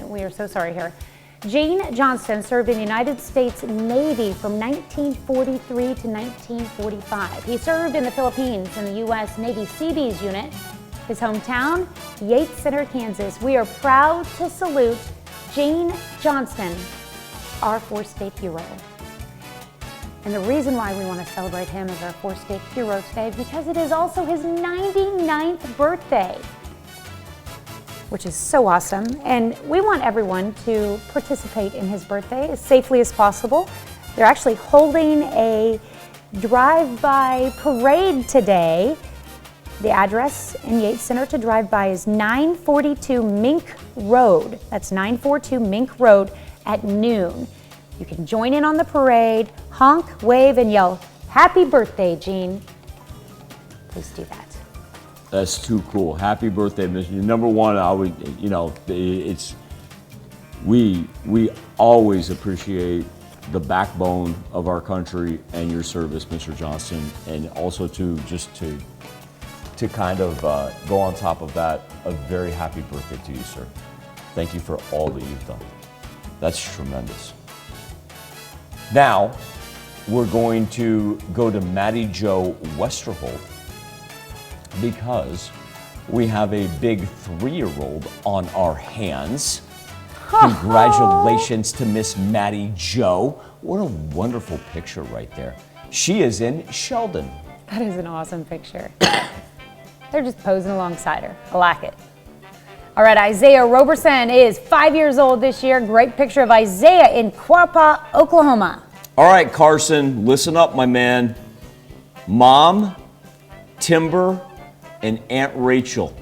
We are so sorry here. Gene Johnston served in the United States Navy from 1943 to 1945. He served in the Philippines in the U.S. Navy Seabees unit. His hometown, Yates Center, Kansas. We are proud to salute Gene Johnston, our four-state hero. And the reason why we want to celebrate him as our four-state hero today is because it is also his 99th birthday, which is so awesome. And we want everyone to participate in his birthday as safely as possible. They're actually holding a drive-by parade today. The address in Yates Center to drive by is 942 Mink Road. That's 942 Mink Road at noon. You can join in on the parade, honk, wave, and yell, "Happy birthday, Gene." Please do that. That's too cool. Happy birthday, Mr. Number one, I would, we always appreciate the backbone of our country and your service, Mr. Johnston, and also to kind of go on top of that, a very happy birthday to you, sir. Thank you for all that you've done. That's tremendous. Now, we're going to go to Maddie Joe Westerfold because we have a big 3-year-old on our hands. Congratulations to Miss Maddie Joe. What a wonderful picture right there. She is in Sheldon. That is an awesome picture. They're just posing alongside her. I like it. All right, Isaiah Roberson is 5 years old this year. Great picture of Isaiah in Quapaw, Oklahoma. All right, Carson, listen up, my man. Mom, Timber, and Aunt Rachel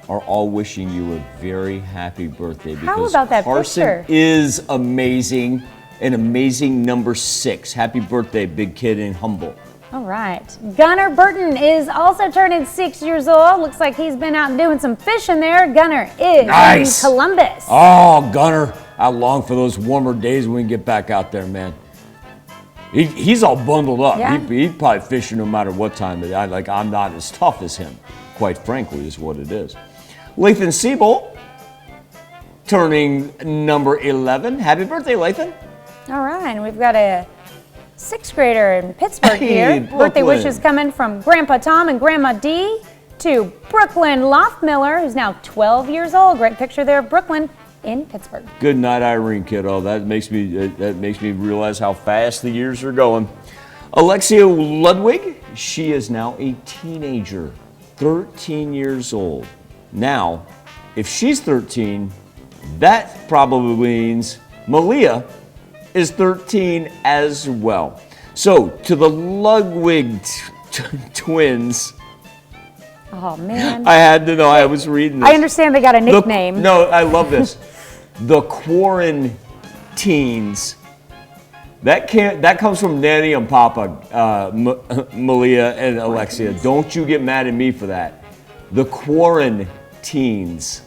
are all wishing you a very happy birthday because How about that Carson picture? is amazing, an amazing number 6. Happy birthday, big kid and humble. All right. Gunnar Burton is also turning 6 years old. Looks like he's been out doing some fishing there. Gunnar is Nice. in Columbus. Oh, Gunnar, I long for those warmer days when we can get back out there, man. He's all bundled up. Yeah. He'd probably fishing no matter what time of day. I'm not as tough as him, quite frankly, is what it is. Lathan Siebel, turning number 11. Happy birthday, Lathan. All right. And we've got a 6th grader in Pittsburgh Hey, here. Birthday Brooklyn. wishes coming from Grandpa Tom and Grandma Dee to Brooklyn Loftmiller, who's now 12 years old. Great picture there of Brooklyn in Pittsburgh. Good night, Irene, kiddo. That makes me realize how fast the years are going. Alexia Ludwig, she is now a teenager, 13 years old. Now, if she's 13, that probably means Malia is 13 as well. So, to the Ludwig twins, Oh, man. I had to know, I was reading this. I understand they got a nickname. No, I love this. The Quarantines. That comes from Nanny and Papa, Malia and Alexia. Don't you get mad at me for that. The Quarantines.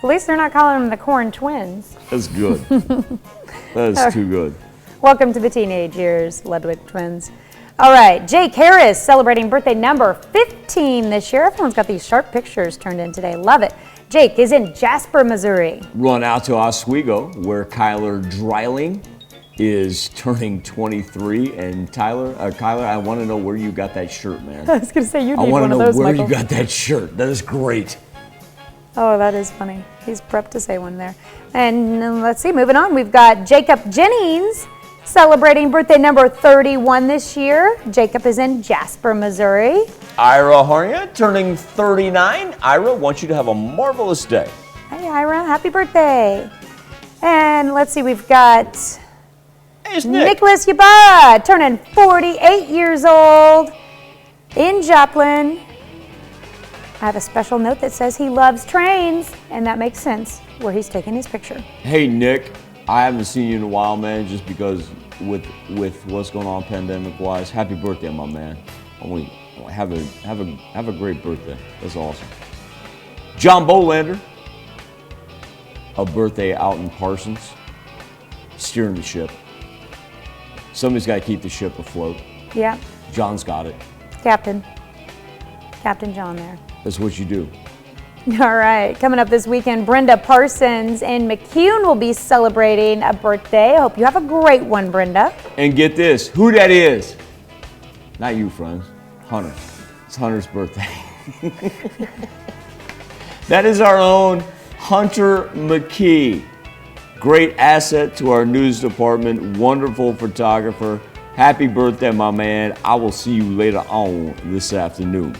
At least they're not calling them the Corn Twins. That's good. That is too good. Welcome to the teenage years, Ludwig twins. All right, Jake Harris celebrating birthday number 15 this year. Everyone's got these sharp pictures turned in today. Love it. Jake is in Jasper, Missouri. Run out to Oswego, where Kyler Dreiling is turning 23. And Kyler, I want to know where you got that shirt, man. I was going to say, you I need want one to of know those, where Michael. you got that shirt. That is great. Oh, that is funny. He's prepped to say one there. And let's see, moving on, we've got Jacob Jennings celebrating birthday number 31 this year. Jacob is in Jasper, Missouri. Ira Harnia turning 39. Ira wants you to have a marvelous day. Hey, Ira, happy birthday. And let's see, we've got Hey, it's Nick. Nicholas Yuba turning 48 years old in Joplin. I have a special note that says he loves trains, and that makes sense where he's taking his picture. Hey, Nick. I haven't seen you in a while, man, just because with what's going on pandemic-wise. Happy birthday, my man. Have a great birthday. That's awesome. John Bolander, a birthday out in Parsons, steering the ship. Somebody's got to keep the ship afloat. Yeah, John's got it. Captain John there. That's what you do. All right, coming up this weekend, Brenda Parsons and McCune will be celebrating a birthday. I hope you have a great one, Brenda. And get this, who that is? Not you, friends. Hunter. It's Hunter's birthday. That is our own Hunter McKee. Great asset to our news department, wonderful photographer. Happy birthday, my man. I will see you later on this afternoon.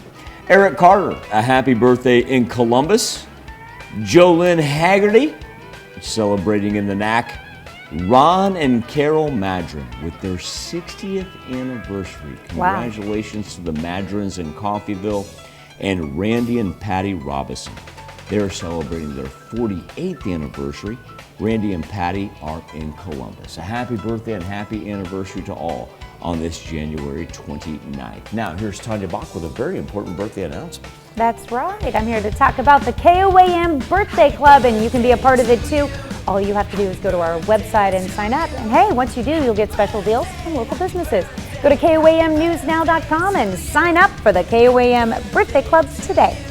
Eric Carter, a happy birthday in Columbus. Jolynn Haggerty, celebrating in the NAC. Ron and Carol Madron with their 60th anniversary. Congratulations to the Madrons in Coffeyville. And Randy and Patty Roberson. They're celebrating their 48th anniversary. Randy and Patty are in Columbus. A happy birthday and happy anniversary to all on this January 29th. Now, here's Tanya Bach with a very important birthday announcement. That's right. I'm here to talk about the KOAM Birthday Club, and you can be a part of it too. All you have to do is go to our website and sign up. And hey, once you do, you'll get special deals from local businesses. Go to KOAMnewsnow.com and sign up for the KOAM Birthday Club today.